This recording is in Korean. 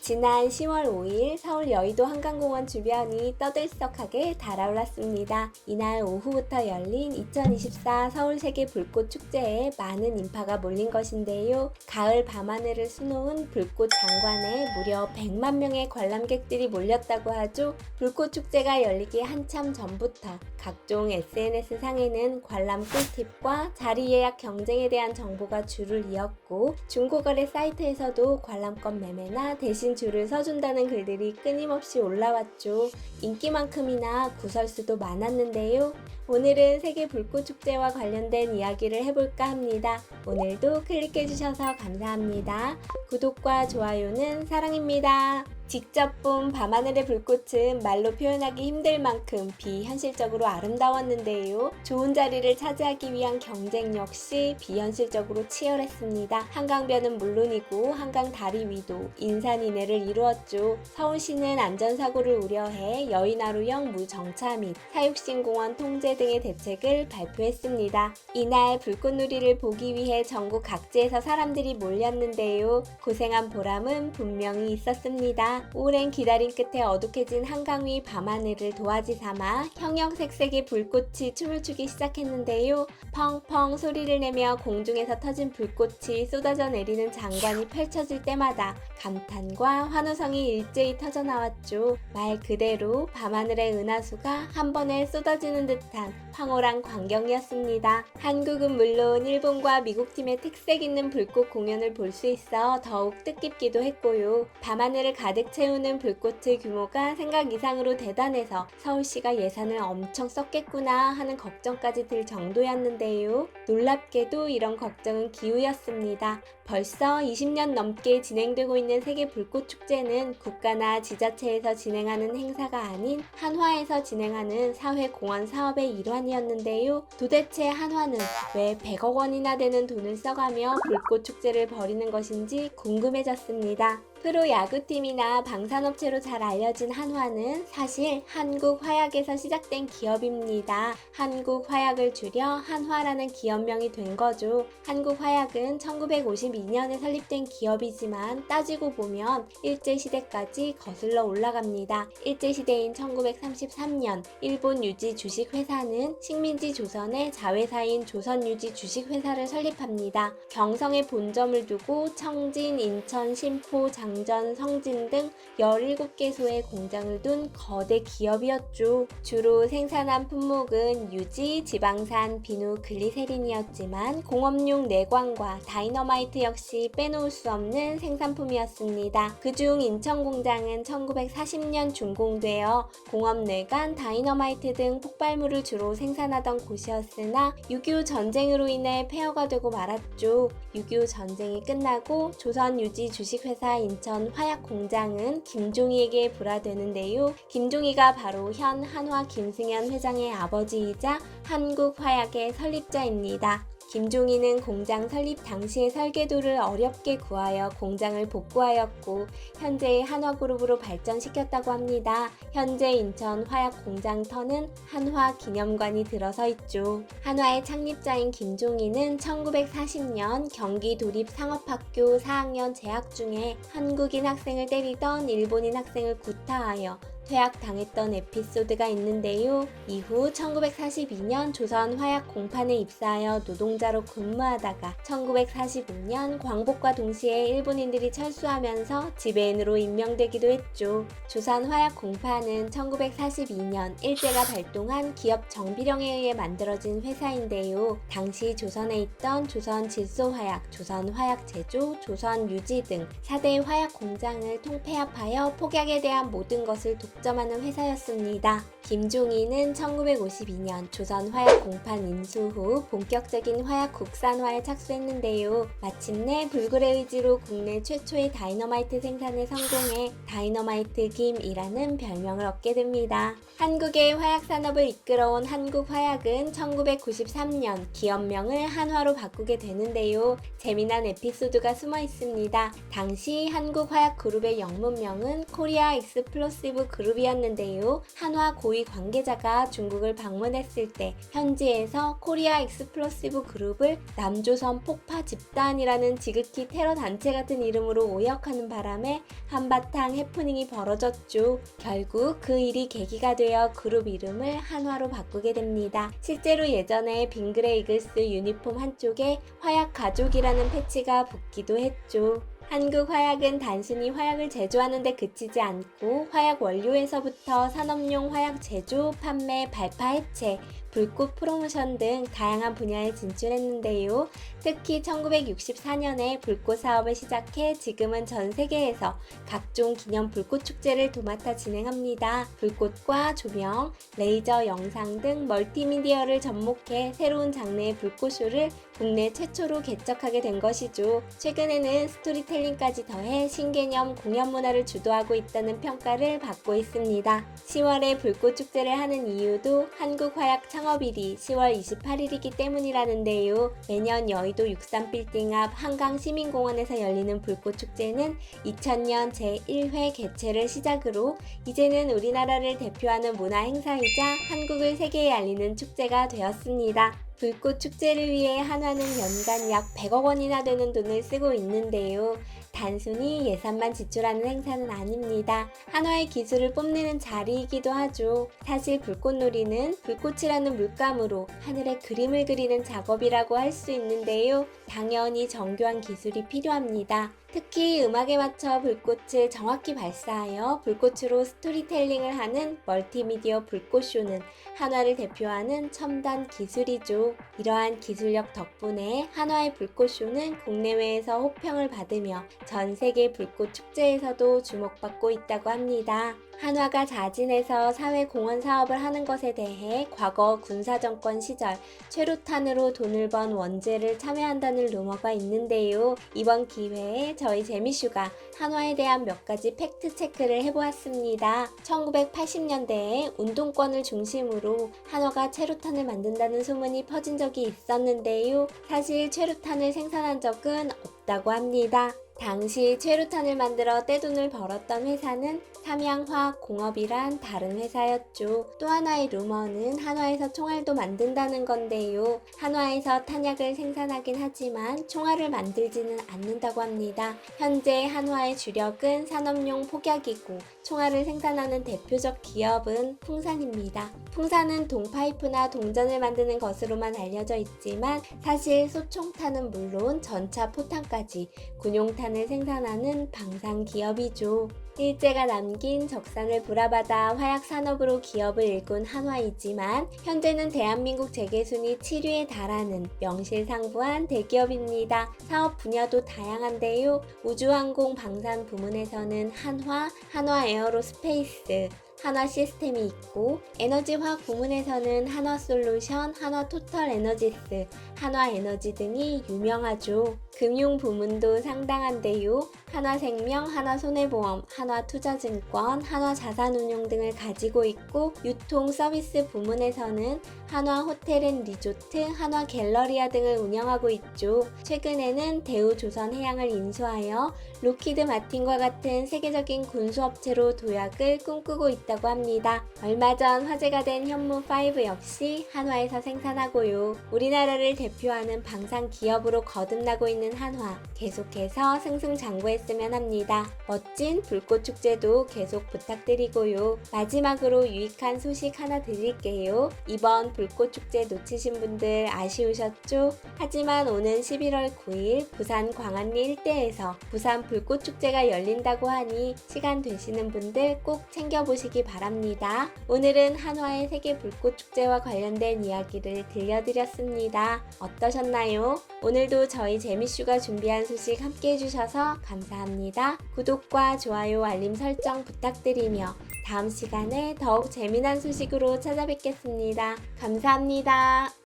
지난 10월 5일 서울 여의도 한강공원 주변이 떠들썩하게 달아올랐습니다. 이날 오후부터 열린 2024 서울 세계 불꽃 축제에 많은 인파가 몰린 것인데요. 가을 밤하늘을 수놓은 불꽃 장관에 무려 100만 명의 관람객들이 몰렸다고 하죠. 불꽃 축제가 열리기 한참 전부터 각종 SNS 상에는 관람 꿀팁과 자리 예약 경쟁에 대한 정보가 줄을 이었고, 중고거래 사이트에서도 관람권 매매나 대신 줄을 서준다는 글들이 끊임없이 올라왔죠. 인기만큼이나 구설수도 많았는데요. 오늘은 세계 불꽃축제와 관련된 이야기를 해볼까 합니다. 오늘도 클릭해주셔서 감사합니다. 구독과 좋아요는 사랑입니다. 직접 본 밤하늘의 불꽃은 말로 표현하기 힘들 만큼 비현실적으로 아름다웠는데요. 좋은 자리를 차지하기 위한 경쟁 역시 비현실적으로 치열했습니다. 한강변은 물론이고 한강 다리 위도 인산인해를 이루었죠. 서울시는 안전사고를 우려해 여의나루형 무정차 및 사육신공원 통제 등의 대책을 발표했습니다. 이날 불꽃놀이를 보기 위해 전국 각지에서 사람들이 몰렸는데요. 고생한 보람은 분명히 있었습니다. 오랜 기다림 끝에 어둑해진 한강 위 밤하늘을 도화지 삼아 형형색색의 불꽃이 춤을 추기 시작했는데요. 펑펑 소리를 내며 공중에서 터진 불꽃이 쏟아져 내리는 장관이 펼쳐질 때마다 감탄과 환호성이 일제히 터져나왔죠. 말 그대로 밤하늘의 은하수가 한 번에 쏟아지는 듯한 황홀한 광경이었습니다. 한국은 물론 일본과 미국팀의 특색 있는 불꽃 공연을 볼 수 있어 더욱 뜻깊기도 했고요. 밤하늘을 가득 채우는 불꽃의 규모가 생각 이상으로 대단해서 서울시가 예산을 엄청 썼겠구나 하는 걱정까지 들 정도였는데요. 놀랍게도 이런 걱정은 기우였습니다. 벌써 20년 넘게 진행되고 있는 세계 불꽃 축제는 국가나 지자체에서 진행하는 행사가 아닌 한화에서 진행하는 사회공헌 사업의 일환이었는데요. 도대체 한화는 왜 100억 원이나 되는 돈을 써가며 불꽃 축제를 벌이는 것인지 궁금해졌습니다. 프로 야구팀이나 방산업체로 잘 알려진 한화는 사실 한국화약에서 시작된 기업입니다. 한국화약을 줄여 한화라는 기업명이 된 거죠. 한국화약은 1952년에 설립된 기업이지만 따지고 보면 일제시대까지 거슬러 올라갑니다. 일제시대인 1933년 일본 유지 주식회사는 식민지 조선의 자회사인 조선유지 주식회사를 설립합니다. 경성에 본점을 두고 청진, 인천, 심포, 장전, 성진 등 17개소의 공장을 둔 거대 기업이었죠. 주로 생산한 품목은 유지, 지방산, 비누, 글리세린이었지만 공업용 내광과 다이너마이트 역시 빼놓을 수 없는 생산품이었습니다. 그중 인천 공장은 1940년 준공되어 공업내관, 다이너마이트 등 폭발물을 주로 생산하던 곳이었으나 6.25 전쟁으로 인해 폐허가 되고 말았죠. 6.25 전쟁이 끝나고 조선유지 주식회사 인천 화약 공장은 김종희에게 불화되는데요. 김종희가 바로 현 한화 김승현 회장의 아버지이자 한국화약의 설립자입니다. 김종희는 공장 설립 당시의 설계도를 어렵게 구하여 공장을 복구하였고 현재의 한화그룹으로 발전시켰다고 합니다. 현재 인천 화약 공장터는 한화 기념관이 들어서 있죠. 한화의 창립자인 김종희는 1940년 경기 도립상업학교 4학년 재학 중에 한국인 학생을 때리던 일본인 학생을 구타하여 퇴학당했던 에피소드가 있는데요. 이후 1942년 조선 화약 공판에 입사하여 노동자로 근무하다가 1945년 광복과 동시에 일본인들이 철수하면서 지배인으로 임명되기도 했죠. 조선 화약 공판은 1942년 일제가 발동한 기업 정비령에 의해 만들어진 회사인데요. 당시 조선에 있던 조선 질소화약, 조선 화약제조, 조선 유지 등 4대 화약 공장을 통폐합하여 폭약에 대한 모든 것을 독점하는 회사였습니다. 김종희는 1952년 조선 화약 공판 인수 후 본격적인 화약 국산화에 착수했는데요. 마침내 불굴의 의지로 국내 최초의 다이너마이트 생산에 성공해 다이너마이트 김이라는 별명을 얻게 됩니다. 한국의 화약 산업을 이끌어온 한국화약은 1993년 기업명을 한화로 바꾸게 되는데요. 재미난 에피소드가 숨어 있습니다. 당시 한국화약그룹의 영문명은 코리아 익스플로시브 그룹 그룹이었는데요. 한화 고위 관계자가 중국을 방문했을 때 현지에서 코리아 익스플로시브 그룹을 남조선 폭파 집단이라는 지극히 테러 단체 같은 이름으로 오역하는 바람에 한바탕 해프닝이 벌어졌죠. 결국 그 일이 계기가 되어 그룹 이름을 한화로 바꾸게 됩니다. 실제로 예전에 빙그레 이글스 유니폼 한쪽에 화약 가족이라는 패치가 붙기도 했죠. 한국 화약은 단순히 화약을 제조하는 데 그치지 않고 화약 원료에서부터 산업용 화약 제조, 판매, 발파 해체, 불꽃 프로모션 등 다양한 분야에 진출했는데요. 특히 1964년에 불꽃 사업을 시작해 지금은 전 세계에서 각종 기념 불꽃 축제를 도맡아 진행합니다. 불꽃과 조명, 레이저 영상 등 멀티미디어를 접목해 새로운 장르의 불꽃쇼를 국내 최초로 개척하게 된 것이죠. 최근에는 스토리텔링까지 더해 신개념 공연 문화를 주도하고 있다는 평가를 받고 있습니다. 10월에 불꽃 축제를 하는 이유도 한국 화약 창업일이 10월 28일이기 때문이라는데요. 매년 여의도 63빌딩 앞 한강시민공원에서 열리는 불꽃 축제는 2000년 제1회 개최를 시작으로 이제는 우리나라를 대표하는 문화 행사이자 한국을 세계에 알리는 축제가 되었습니다. 불꽃 축제를 위해 한화는 연간 약 100억 원이나 되는 돈을 쓰고 있는데요. 단순히 예산만 지출하는 행사는 아닙니다. 한화의 기술을 뽐내는 자리이기도 하죠. 사실 불꽃놀이는 불꽃이라는 물감으로 하늘에 그림을 그리는 작업이라고 할 수 있는데요. 당연히 정교한 기술이 필요합니다. 특히 음악에 맞춰 불꽃을 정확히 발사하여 불꽃으로 스토리텔링을 하는 멀티미디어 불꽃쇼는 한화를 대표하는 첨단 기술이죠. 이러한 기술력 덕분에 한화의 불꽃쇼는 국내외에서 호평을 받으며 전 세계 불꽃 축제에서도 주목받고 있다고 합니다. 한화가 자진해서 사회공헌 사업을 하는 것에 대해 과거 군사정권 시절 최루탄으로 돈을 번 원제를 참여한다는 루머가 있는데요. 이번 기회에 저희 재미슈가 한화에 대한 몇 가지 팩트 체크를 해보았습니다. 1980년대에 운동권을 중심으로 한화가 최루탄을 만든다는 소문이 퍼진 적이 있었는데요. 사실 최루탄을 생산한 적은 없다고 합니다. 당시 최루탄을 만들어 떼돈을 벌었던 회사는 삼양화학공업이란 다른 회사였죠. 또 하나의 루머는 한화에서 총알도 만든다는 건데요. 한화에서 탄약을 생산하긴 하지만 총알을 만들지는 않는다고 합니다. 현재 한화의 주력은 산업용 폭약이고 총알을 생산하는 대표적 기업은 풍산입니다. 풍산은 동파이프나 동전을 만드는 것으로만 알려져 있지만 사실 소총탄은 물론 전차 포탄까지 군용탄을 생산하는 방산 기업이죠. 일제가 남긴 적산을 불화받아 화약 산업으로 기업을 일군 한화이지만 현재는 대한민국 재계순위 7위에 달하는 명실상부한 대기업입니다. 사업 분야도 다양한데요. 우주항공 방산 부문에서는 한화, 한화에어로스페이스, 한화 시스템이 있고 에너지화학 부문에서는 한화솔루션, 한화토털에너지스, 한화에너지 등이 유명하죠. 금융 부문도 상당한데요. 한화생명, 한화손해보험, 한화투자증권, 한화자산운용 등을 가지고 있고 유통 서비스 부문에서는 한화호텔앤리조트, 한화갤러리아 등을 운영하고 있죠. 최근에는 대우조선해양을 인수하여 로키드 마틴과 같은 세계적인 군수업체로 도약을 꿈꾸고 있다고 합니다. 얼마 전 화제가 된 현무5 역시 한화에서 생산하고요. 우리나라를 대표하는 방산 기업으로 거듭나고 있는 한화, 계속해서 승승장구했으면 합니다. 멋진 불꽃축제도 계속 부탁드리고요. 마지막으로 유익한 소식 하나 드릴게요. 이번 불꽃축제 놓치신 분들 아쉬우셨죠? 하지만 오는 11월 9일 부산 광안리 일대에서 부산 불꽃축제가 열린다고 하니 시간 되시는 분들 꼭 챙겨보시기 바랍니다. 오늘은 한화의 세계 불꽃축제와 관련된 이야기를 들려드렸습니다. 어떠셨나요? 오늘도 저희 재미슈가 준비한 소식 함께 해주셔서 감사합니다. 구독과 좋아요, 알림 설정 부탁드리며 다음 시간에 더욱 재미난 소식으로 찾아뵙겠습니다. 감사합니다.